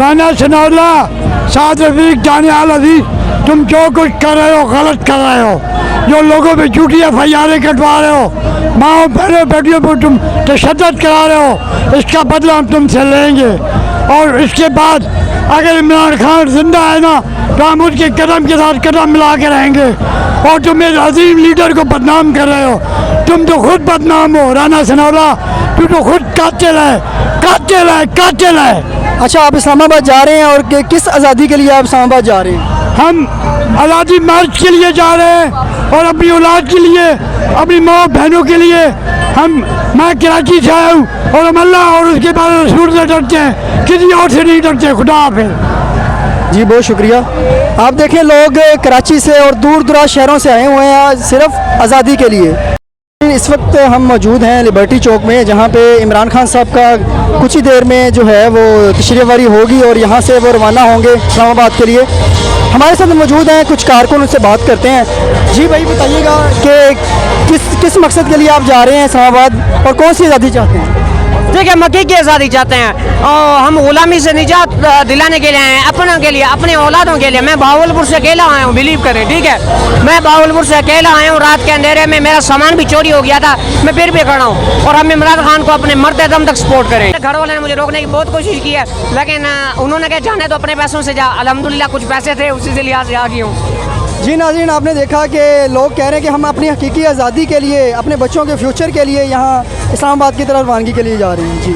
राना सनाउल्ला, साद रफीक, दानियाल अजीज, तुम जो कुछ कर रहे हो गलत कर रहे हो। जो लोगों पे झूठी FIR कटवा रहे हो, माओ बहनों बेटियों पर तुम तशद्दुद करा रहे हो, इसका बदला हम तुमसे लेंगे। और इसके बाद अगर इमरान खान जिंदा है ना, तो हम उसके कदम के साथ कदम मिला के रहेंगे। और तुम इस अजीम लीडर को बदनाम कर रहे हो, तुम तो खुद बदनाम हो। राना सनाउल्ला, तू तो खुद कातिल है, कातिल है, कातिल है। अच्छा, आप इस्लामाबाद जा रहे हैं और किस आज़ादी के लिए आप इस्लामाबाद जा रहे हैं? हम आज़ादी मार्च के लिए जा रहे हैं और अपनी औलाद के लिए, अपनी माँ बहनों के लिए। मैं कराची से आया हूँ और हम अल्लाह और उसके बाद रसूल से डरते हैं, किसी और से नहीं डरते। खुदा हाफिज़। जी, बहुत शुक्रिया। आप देखें, लोग कराची से और दूर दराज शहरों से आए हुए हैं सिर्फ आज़ादी के लिए। इस वक्त हम मौजूद हैं लिबर्टी चौक में, जहाँ पे इमरान खान साहब का कुछ ही देर में जो है वो तशरीफ़ होगी और यहाँ से वो रवाना होंगे इस्लामाबाद के लिए। हमारे साथ मौजूद हैं कुछ कारकुन, उनसे बात करते हैं। जी भाई, बताइएगा कि किस मकसद के लिए आप जा रहे हैं इस्लामाबाद और कौन सी आज़ादी चाहते हैं? देखिए, मक्की की आज़ादी चाहते हैं और हम गुलामी से निजात दिलाने के लिए आए हैं, अपनों के लिए, अपने औलादों के लिए। मैं बावलपुर से अकेला आया हूँ, बिलीव करें, ठीक है। मैं बावलपुर से अकेला आया हूँ, रात के अंधेरे में मेरा सामान भी चोरी हो गया था, मैं फिर भी खड़ा हूँ। और हम इमरान खान को अपने मरते दम तक सपोर्ट करें। घर वाले ने मुझे रोकने की बहुत कोशिश की है, लेकिन उन्होंने कहा जाने तो अपने पैसों से जा। अल्हम्दुलिल्लाह कुछ पैसे थे, उसी से लिहाज से आ गई हूँ। जी नाज़रीन, आपने देखा कि लोग कह रहे हैं कि हम अपनी हकीकी आज़ादी के लिए, अपने बच्चों के फ्यूचर के लिए यहाँ इस्लामाबाद की तरफ रवानगी के लिए जा रहे हैं। जी।